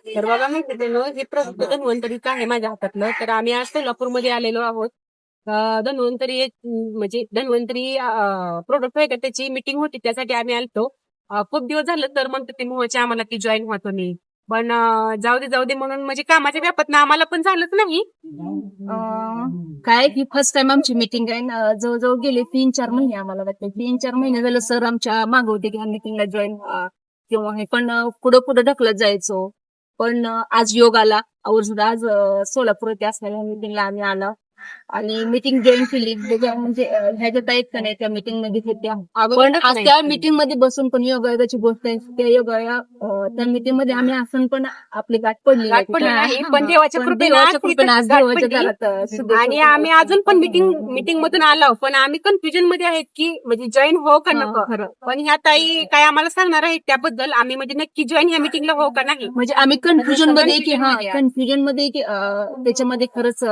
तर बघा मी हे प्रोडक्ट धन्वंतरीचं आहे माझ्या हातातलं. तर आम्ही आज सोलापूरमध्ये आलेलो आहोत. धन्वंतरी एक म्हणजे धन्वंतरी प्रोडक्ट आहे का त्याची मीटिंग होती, त्यासाठी आम्ही आलतो. खूप दिवस झालं तर म्हणतो ते मोहचे आम्हाला की जॉईन व्हातो मी. पण जाऊ दे म्हणून म्हणजे कामाच्या व्यापातनं आम्हाला पण झालंच नाही. काय ही फर्स्ट टाइम आमची मीटिंग आहे ना. जवळजवळ गेले 3-4 महिने, आम्हाला वाटतं 3-4 महिने झालं सर आमच्या मागे होते की मीटिंगला जॉईन किंवा हे, पण पुढं पुढं ढकलत जायचो. पण आज योग आला आवर्जून. आज सोलापूर येथे असलेल्या मीटिंगला आम्ही आलो आणि मीटिंग जॉईन केली. म्हणजे ह्याच्यात आहेत का नाही त्या मीटिंग मध्ये होत्या. पण आज त्या मीटिंग मध्ये बसून पण योगायोगाची गोष्ट आहे. त्या योगा त्या मीटिंग मध्ये आम्ही असून पण आपली गाठ पडली नाही, पण देवाच्या कृपेने आज देवाच्या दारात आणि आम्ही अजून पण मीटिंग मधून आलो, पण आम्ही कन्फ्युजन मध्ये आहेत की म्हणजे जॉईन हो का नको. पण ह्या ताई काय आम्हाला सांगणार आहेत त्याबद्दल, आम्ही म्हणजे नक्की जॉईन ह्या मीटिंगला हो का नाही. म्हणजे आम्ही कन्फ्युजन मध्ये की कन्फ्युजन मध्ये की त्याच्यामध्ये खरंच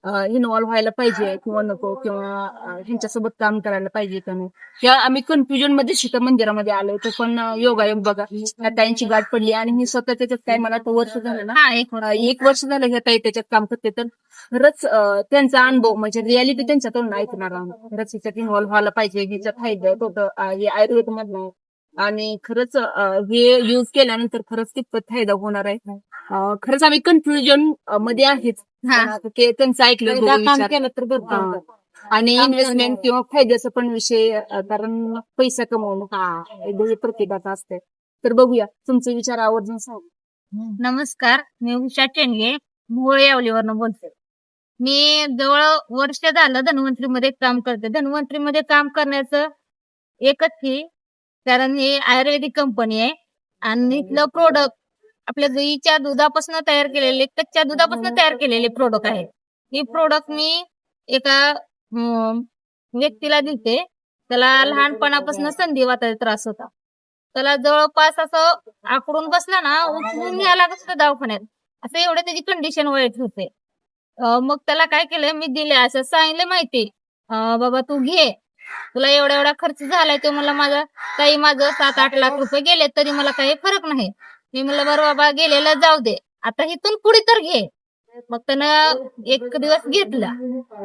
इन्व्हॉल्व्ह व्हायला पाहिजे किंवा नको, किंवा ह्यांच्यासोबत काम करायला पाहिजे का नाही, या आम्ही कन्फ्युजन मध्ये शिखर मंदिरामध्ये आलो होतो. पण योगायोग बघा त्या ताईंची गाठ पडली आणि मी स्वतः त्याच्यात काय, मला तर वर्ष झालं ना, एक वर्ष झालं ह्या ताई त्याच्यात काम करते. तर खरंच त्यांचा अनुभव म्हणजे रियालिटी त्यांच्याकडून ऐकणार आहोत. खरंच ह्याच्यात इन्व्हॉल्व्ह व्हायला पाहिजे. ह्याच्यात फायदा होतं हे आयुर्वेद मधनं, आणि खरंच हे युज केल्यानंतर खरंच कितपत फायदा होणार आहे. खरंच आम्ही कन्फ्युजन मध्ये आहेच. त्यांचं ऐकलं केलं तर बरं. आणि इन्व्हेस्टमेंट किंवा फायद्याचा पण विषय, कारण पैसा कमवणं प्रत्येकाचा असते. तर बघूया, तुमचे विचार आवर्जून सांगा. नमस्कार, मी उषा चेंडगे, मोहोळ यावलीवरनं बोलते. मी जवळ वर्ष झालं धन्वंतरीमध्ये काम करते. धन्वंतरीमध्ये काम करण्याचं एकच की, कारण हे आयुर्वेदिक कंपनी आहे आणि इथलं प्रोडक्ट आपल्या गाईच्या दुधापासून तयार केलेले, कच्च्या दुधापासून तयार केलेले प्रोडक्ट आहेत. हे प्रोडक्ट मी एका व्यक्तीला दिलते. त्याला लहानपणापासून संधिवाताचा त्रास होता. त्याला जवळपास असं आकडून बसला ना, उचलून न्यायला लागत होतं दवाखान्यात, असं एवढं त्याची कंडिशन वाईट होते. मग त्याला काय केलं, मी दिले, असं सांगितलं माहिती, बाबा तू घे, तुला एवढा एवढा खर्च झालाय. तो मला माझा काही माझं 7-8 लाख रुपये गेले तरी मला काही फरक नाही. मी म्हणलं बरं बाबा, गेलेला जाऊ दे, आता इथून पुढे तर घे. मग त्यानं एक दिवस घेतला.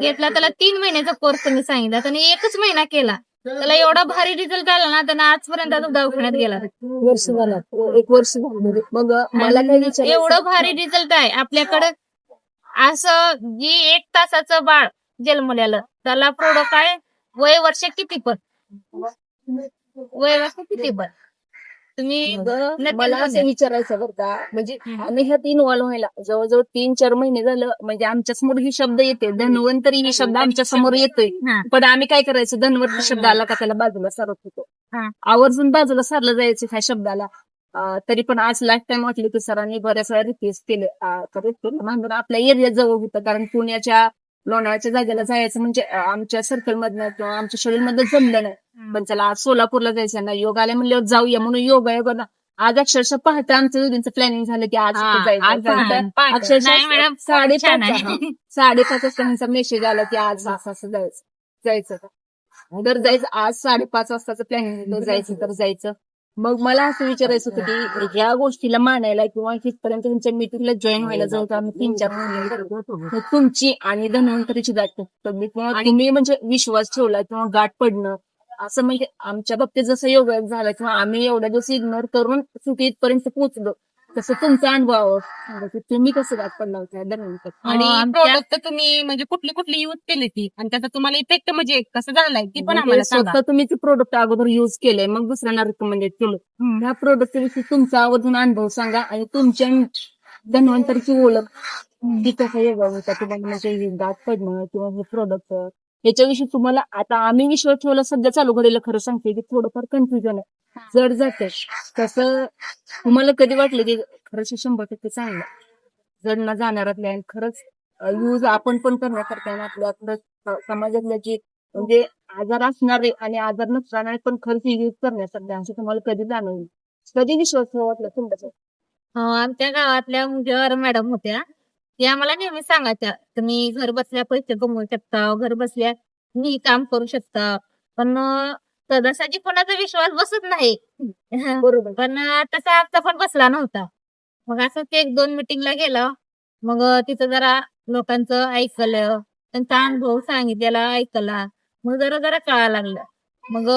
त्याला 3 महिन्याचा कोर्स मी सांगितला. त्याने 1च महिना केला. त्याला एवढा भारी रिझल्ट आला ना, त्यानं आजपर्यंत अजून दवाखान्यात गेला. वर्ष झालं, 1 वर्ष झालं. मग मला काय विचारायचं, एवढं भारी रिझल्ट आहे आपल्याकडे. असं जी 1 तासाचं बाळ जन्मलेलं, त्याला प्रोडक्ट आहे वय वर्ष किती पण, तुम्ही मला असं विचारायचं बरं का, म्हणजे आम्ही ह्यात इन्व्हॉल्व्ह व्हायला जवळजवळ 3-4 महिने झालं. म्हणजे आमच्या समोर ही शब्द येते, धन्वंतरी ही शब्द आमच्या समोर येतोय. पण आम्ही काय करायचं, धन्वंतरी शब्द आला का त्याला बाजूला सारत होतो. आवर्जून बाजूला सारलं जायचं ह्या शब्दाला. तरी पण आज लाईफ टाइम वाटली की सरांनी बऱ्याच वेळा रिक्वेस्ट केले. म्हणून आपल्या एरिया जवळ होतं, कारण पुण्याच्या लोणावळ्याच्या जागेला जायचं म्हणजे आमच्या सर्कल मधनं किंवा आमच्या शेड्यूल मधनं जमलं नाही. पण चला आज सोलापूरला जायचं ना, योग आल्या म्हणल्यावर जाऊया म्हणून योगा ना. आज अक्षरशः पहाटे आमचं दोघींचं प्लॅनिंग झालं की आज जायचं. अक्षरशः 5:30 वाजता त्यांचा मेसेज आला की आज असं जायचं तर जायचं. आज 5:30 वाजताचं प्लॅनिंग, जायचं तर जायचं. मग मला असं विचारायचं होतं की या गोष्टीला मानायला किंवा तिथपर्यंत तुमच्या मीटिंगला जॉईन व्हायला जवळ आम्ही 3-4 महिने, तुमची आणि धन्वंतरीची गाठ तुम्ही म्हणजे विश्वास ठेवला किंवा गाठ पडणं, असं म्हणजे आमच्या बाबतीत जसं योगा झालं किंवा आम्ही एवढ्या दिवस इग्नोर करून सुखी इथपर्यंत पोहोचलो, तसं तुमचा अनुभव तुम्ही कसं गाठ पडला होता धन्वंतरी. आणि प्रोडक्ट तुम्ही म्हणजे कुठली यूज केली ती, आणि त्याचा तुम्हाला इफेक्ट म्हणजे कसं झालाय ती पण आम्हाला सांगा. स्वतः तुम्ही ते प्रोडक्ट अगोदर युज केलंय, मग दुसऱ्यांना रिकमेंडेड केलं. ह्या प्रोडक्ट विषयी तुमचा आवर्जून अनुभव सांगा आणि तुमच्या धन्वंतरीची ओळख ती कसं योगा होता तुम्हाला, म्हणजे गाठ पडणं किंवा हे प्रोडक्ट याच्याविषयी तुम्हाला. आता आम्ही विश्वास ठेवला, सध्या चालू घडीला खरं सांगते की थोडंफार कन्फ्युजन आहे, जड जाते. तसं तुम्हाला कधी वाटलं की खरंच 100% चांगलं जड न जाणारातल्या, आणि खरंच यूज आपण पण करण्यासारखं आहे. आपल्या समाजातल्या जी म्हणजे आजार असणारे आणि आजार नसणारे पण खर्च यूज करण्यासारखे, असं तुम्हाला कधी जाणवलं, कधी विश्वास वाटला तुमचा? आमच्या गावातल्या मुलीवर मॅडम होत्या, त्या आम्हाला नेहमी सांगायच्या, तुम्ही घर बसल्या पैसे कमवू शकता, घर बसल्या तुम्ही काम करू शकता. पण सहजासहजी कोणाचा विश्वास बसत नाही. बरोबर. पण तसा आमचा पण बसला नव्हता. मग असंच 1-2 मिटिंगला गेलं. मग तिथं जरा लोकांचं ऐकलं, त्यांचा अनुभव सांगितलेला ऐकला. मग जरा जरा कळायला लागलं. मग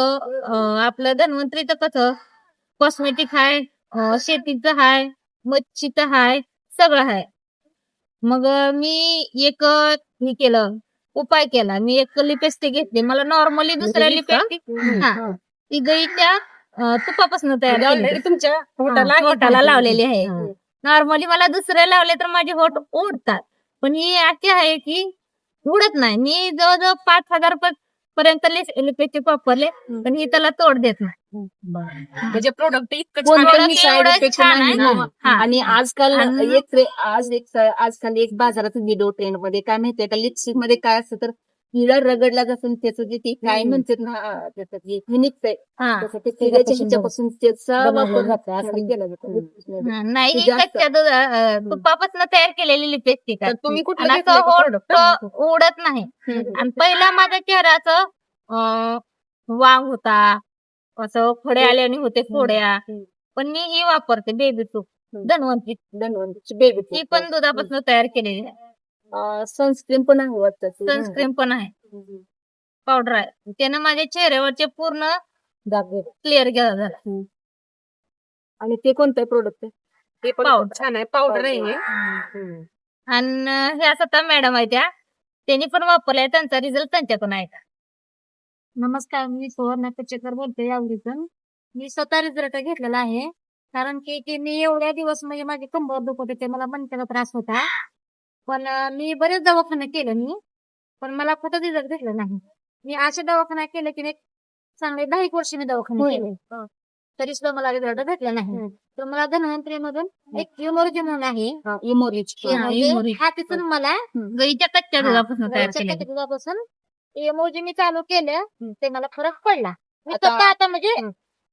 आपलं धन्वंतरीचं कसं कॉस्मेटिक आहे, शेतीचं आहे, मच्छीचं आहे, सगळं आहे. मग मी एक हे केलं, उपाय केला. मी एक लिपस्टिक घेतली. मला नॉर्मली दुसऱ्या लिपस्टिक हा ती गईच्या तुपापासून तयार केली. Already तुमच्या होटाला होटाला लावलेली आहे. नॉर्मली मला दुसरे लावले तर माझे होठ उडतात, पण ही अशी आहे की उडत नाही. मी जवळजवळ 5,000 पर्यंत लिपस्टिक वापरले, पण ही त्याला तोड देत नाही. म्हणजे प्रोडक्ट इतकं छान कोणत्याही product साईड एवढं इफेक्ट छान नाही आहे. ना. हा. आणि आजकाल आणि आजकाल एक बाजारात व्हिडिओ ट्रेंड मध्ये काय माहितीये का, लिपस्टिक मध्ये काय असतं तर हिला रगडला जातं त्याचं जे ती काय म्हणतात ना त्याचं जे फिनिक्स आहे हा. तसं ते तिघाच्या ह्याच्यापासून त्याचा वापर खाली केला जातो. नाही ते ही जास्त- कच्च्या तुपापासून तयार केलेली लिपस्टिक तर आहे. तुम्ही कुठलं आणि घेतलंय असं का होठ product? उडत नाही. आणि पहिला माझ्या चेहऱ्याचं वांग होता, असं फोडे आल्याने होते फोड्या. पण मी ही वापरते बेबी तूप धन्वंतरी. बेबी ती पण दुधापासून तयार केलेली आहे. सनस्क्रीन पण आहे वाटतं ती. सनस्क्रीन पण आहे, पावडर आहे. त्यानं माझ्या चेहऱ्यावरचे पूर्ण क्लिअर झाला. आणि ते कोणतं प्रोडक्ट आहे? ते पण Powder. छान आहे, पावडर आहे हे. आणि ह्या स्वतः मॅडम आहे त्या, त्यांनी पण वापरलाय. त्यांचा रिझल्ट त्यांच्याकडून आहे का? नमस्कार, मी सुवर्णा कचेकर बोलते यावरीतून. मी स्वतः रिझल्ट घेतलेला आहे. कारण की मी एवढ्या दिवस म्हणजे माझी कंबर दुखत होते, मला मणक्याचा त्रास होता. पण मी बरेच दवाखाने केले पण मला कुठं रिझल्ट भेटला नाही. मी असे दवाखाना केले की चांगले 10 वर्ष मी दवाखाने केले, तरी सुद्धा मला रिझल्ट भेटला नाही. तर मला धन्वंतरी मधून एक इमोर्जी म्हणून आहे, हा तिथून मला गईच्या कच्च्या दुधापासून तयार गाईच्या केलेली. दुधापासून इमोजी मी चालू केलं, ते मला फरक पडला. मी आता-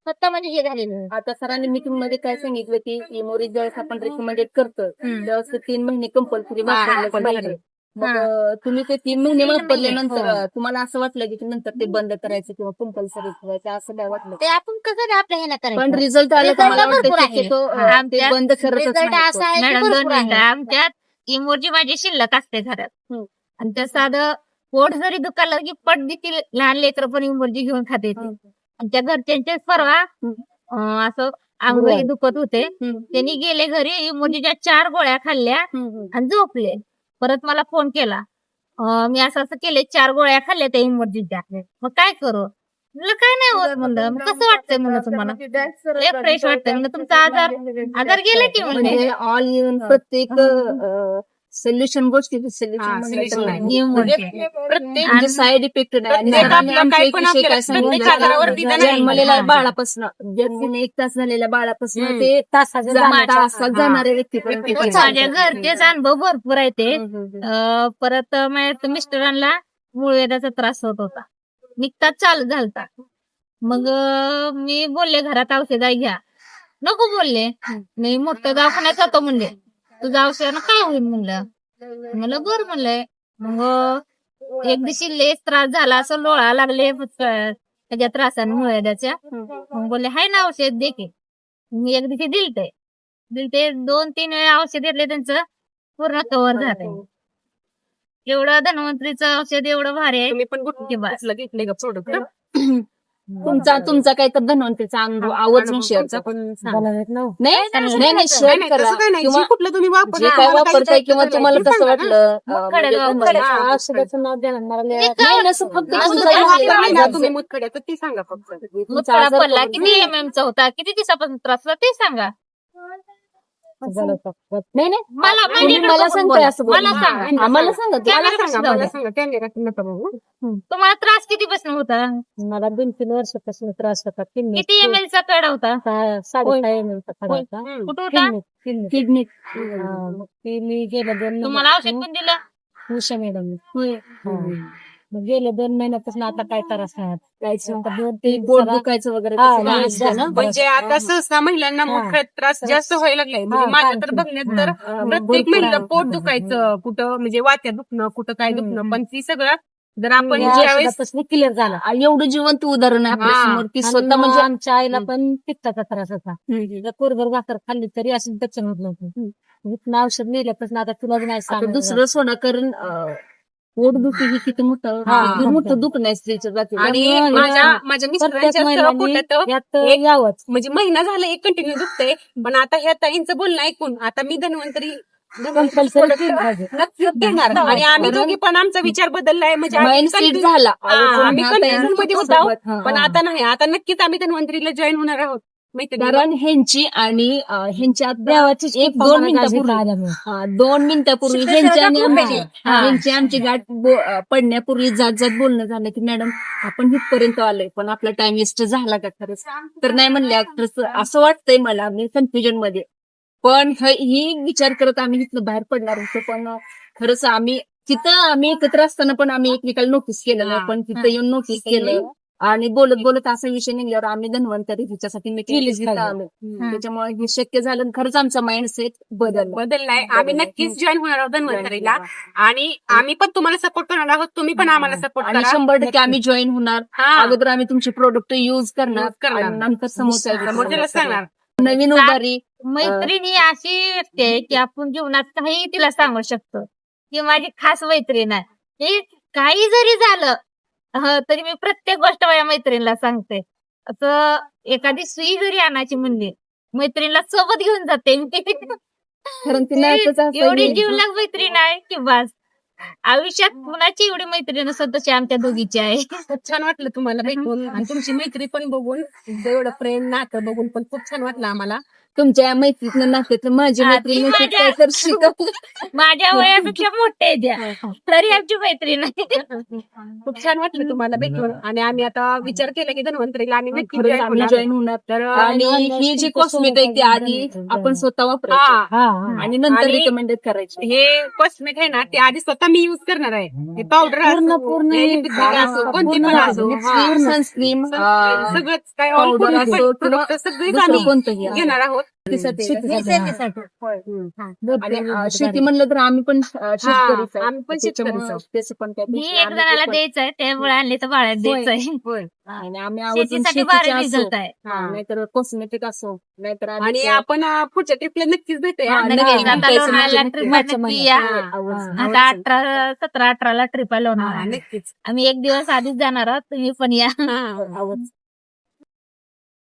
स्वतः म्हणजे हे झालेलं. आता सरांनी मीटिंग मध्ये काय सांगितलं की इमोरी ज्यावेळेस आपण रेकमेंडेड करतो त्यावेळेस ते 3 महिने कंपल्सरी वापरायला पाहिजे. मग तुम्ही ते 3 महिने वापरल्यानंतर तुम्हाला असं वाटलं की नंतर ते बंद करायचं किंवा कंपल्सरी ठेवायचं असं काय वाटलं? ते आपण कसं आपल्या ह्याला पण करायचं. रिझल्ट आला तर Result मला वाटतं भरपूर आहे. की तो ते बंद करतच रिझल्ट नाही असा आहे की मॅडम भरपूर 2 मिनिटं. आहे. आमच्यात इमोजी माझी शिल्लक असते घरात. आणि त्या साधं पोट जरी दुखायला की पट देखील लहान लेकर पण इमोजी घेऊन खाते. आणि त्या घरच्यांचे परवा असं अंगही दुखत होते. त्यांनी गेले घरी, इमोजीच्या 4 गोळ्या खाल्ल्या आणि झोपले. परत मला फोन केला, मी असं असं केले, 4 गोळ्या खाल्ल्या त्या इमोजीच्या, मग काय करू? म्हणलं काय नाही होत. म्हणलं मग कसं वाटतंय म्हणलं तुम्हाला? लय फ्रेश वाटतंय म्हणलं. तुमचा आजार गेला की म्हणले. म्हणजे ऑल इव्हन प्रत्येक सोल्युशन गोष्टी solution आहे. इमोजी प्रत्येक म्हणजे साईड इफेक्ट नाही. आणि प्रत्येक सरांनी आपलं आमच्या काय एक पण विषय आपल्याला काय सांगितलं, प्रत्येक आजारावर निदान आहे. जन्मलेल्या हा. बाळापासून जन्मून 1 तास झालेल्या बाळापासून ते तासात जाणाऱ्या व्यक्तीपर्यंत माझ्या घरचेच अनुभव भरपूर आहे ते. परत माझ्या मिस्टरांना मूळव्याधाचा त्रास होत होता, निघताच चालू झालता. मग मी बोलले घरात औषध घ्या, नको बोलले. मी मोठ्या दवाखान्यात होतो म्हणले, तुझं औषधानं काय होईल म्हणलं. म्हणलं बरं म्हणलंय. मग एक दिवशी लेस त्रास झाला, असं लोळा लागले त्याच्या त्रासाने मूळव्याधाच्या. मग बोलले हाय ना औषध दे की. मी एक दिवशी दिलते 2-3 वेळा औषध घेतले, त्यांचं पूर्ण कव्हर झालंय. एवढं धन्वंतरीचं औषध एवढं भारी आहे. तुम्ही पण की बस. कुठलं घेतलंय का प्रोडक्ट? तुमचा काही तर धन्वंतरीचा अनुभव आवर्जून शेअर करा. पण नाही शेअर करा तसं काय नाही, किंवा जे कुठलं तुम्ही वापरा, जे काय आम्हाला काही वापरताय किंवा त्याचं तुम्हाला नाही, ते कसं सांगा. वाटलं मुतखड्याला म्हणजे वापरायचं. औषधाचं नाव देणार मला नाही, नाही ना, असं फक्त असं तुमचा काही वापरलं नाही ना आजार- तुम्ही मुतखड्याचं, ते सांगा फक्त. तुमचा मुतखडा आजार पडला, बघून- किती MM चा होता, किती दिवसापासून त्रास होता ते सांगा. नाही नाही मला तुम्ही मला सांगताय असं मला बोलून. सांगा. आम्हाला सांगा तुम्ही. मला कॅमेरा सांगा, जाऊ मला द्या. सांगा, कॅमेरा नका बघू. तुम्हाला त्रास किती पासून होता? मला 2-3 वर्षापासून त्रास होता. किती ML चा कडा होता? 6.5 ml चा खडा होता. हम्म. कुठं होता? किडनी मग ते मी गेल्या 2 तुम्हाला औषध कोण दिलं? उषा मॅडम. मग गेल्या 2 महिन्यापासून आता काय त्रास नाही. आता 2-3 पोट दुखायचं वगैरे हा, तसं हा, असतं ना? म्हणजे आता सहसा महिलांना मुतखड्यात त्रास जास्त व्हायला लागलाय. म्हणजे माझ्या तर बघण्यात तर प्रत्येक महिला पोट दुखायचं, कुठं म्हणजे वात्या दुखणं, कुठं काय दुखणं, पण ती सगळं जर आपण ज्यावेळेस क्लिअर झाला एवढं जिवंत उदाहरण आहे आपल्या हा. समोर की स्वतः आणि म्हणजे आमच्या आईला पण पित्ताचा त्रास होता कोरभर भाकर खाल्ली तरी अशी दचन होत नव्हतं इथनं औषध नेल्यापासून आता तुला नाही आता सांगायचं. दुसरं सोडा कारण पोटदुखी ही किती मोठं हा. किती मोठं दुखणं आहे स्त्रीच्या जाती आणि त्यामुळे माझ्या प्रत्येक मिस्टरांच्या महिलांनी पोटात यात एक- यावंच म्हणजे महिना झाला एक कंटिन्यू दुखतंय पण आता ह्या ताईंचं बोलणं ऐकून आता मी धन्वंतरी कंपल्सरी केलं पाहिजे. नक्कीच घेणार आणि आम्ही दोघी पण आमचा विचार बदललाय म्हणजे आम्ही माइंड सेट confuse- झाला आम्ही कन्फ्युजन मध्ये होतो हा. पण आता नाही आता नक्कीच आम्ही धन्वंतरीला जॉईन होणार आहोत माहिती कारण ह्यांची आणि ह्यांच्या देवाची एक दोन मिनिटापूर्वी मिनिटापूर्वी 2 मिनिटापूर्वी शिक्षणाचा ह्यांची आणि खूप आमची आहे. ह्यांची आमची गाठ पडण्यापूर्वी जात जात बोलणं झालं की मॅडम आपण इथपर्यंत आलोय पण आपला टाइम वेस्ट झाला का खरंच तर नाही म्हणले खरंच असं वाटतंय मला मी कन्फ्युजन मध्ये पण ही विचार करत आम्ही इथनं बाहेर पडणार होतो पण खरंच आम्ही एकत्र असताना पण आम्ही एकमेकाला नोटीस केलं नाही पण तिथं येऊन नोटीस केलं आणि बोलत बोलत असा विषय निघल्यावर आम्ही धन्वंतरी तिच्यासाठी केलीच मीटिंग आम्ही त्याच्यामुळे हे शक्य झालं आणि खरंच आमचा माइंडसेट बदललाय आम्ही नक्कीच जॉईन होणार आहोत धन्वंतरीला आणि आम्ही पण तुम्हाला सपोर्ट करणार आहोत तुम्ही पण आम्हाला सपोर्ट आणि करा 100% आम्ही जॉईन होणार हा. अगोदर आम्ही तुमचे प्रोडक्ट युज करणार Use करणार. आणि नंतर समोरच्याला सांगणार नवीन उभारी मैत्रिणी अशी व्यक्ती आहे की आपण जीवनात काही तिला सांगू शकतो की माझी खास मैत्रीण आहे हे काही जरी झालं तरी मी प्रत्येक गोष्ट माझ्या मैत्रिणीला सांगते असं एखादी सुई जरी आणायची म्हणली मैत्रिणीला सोबत घेऊन जाते मी. कारण ती नातच असं एवढी हे- जीवलग मैत्रीण आहे की बस आयुष्यात कुणाची एवढी मैत्रीण नसत तशी आमच्या दोघीची आहे. खूप छान वाटलं तुम्हाला भेटून आणि तुमची मैत्री पण बघून एवढं प्रेम नातं बघून पण खूप छान वाटलं आम्हाला तुमच्या मैत्रीतलं नात्यातलं माझी हा, मैत्रीण ती नसेल माझ्या- काय तर शिकव माझ्या वयापेक्षा मोठे आहे त्या तरी आमची मैत्रीण आहे. खूप छान वाटलं तुम्हाला भेटून आणि आम्ही आता विचार केला की धन्वंतरीला आम्ही नक्की खरंच join आम्ही होणार. जॉईन होणार तर आणि ही जी कॉस्मेटिक आहे ती आधी आपण स्वतः वापरायची हा हा आणि नंतर आणि- रिकमेंडेड करायची हे कॉस्मेट आहे ना ते आधी स्वतः मी युज करणार आहे हे पावडर कोणती पण असो हा. सनस्क्रीम सगळंच काय ऑल powder असो किंवा सगळीच दुसरं आम्ही कोणतंही घेणार आहोत आणि शेती म्हणलं तर आम्ही पण शेतकरीच आहे. आम्ही पण त्याच्यामुळं शेतकरीच आहोत. त्याचं पण काय मी प्रश्न एक आम्ही जणाला ते पण- द्यायचंय त्यामुळे आणले तर बाळात द्यायचंय. होय आणि आम्ही आवर्जून शेतीसाठी शेतीचे भारी असो रिझल्ट आहे. नाहीतर कॉस्मेटिक असो नाहीतर आणि आधीच- आपण पुढच्या ट्रिपला नक्कीच भेटूया हा, नक्कीच. नक्की. आता पैसे लोणावळ्याला म्हणजे trip मागच्या नक्की महिन्यात. या. हा, आवर्जून. आता 17-18 ला ट्रिप हा, लोणार नक्कीच आम्ही एक दिवस आधीच जाणार आहोत तुम्ही पण या. हा. आवर्जून.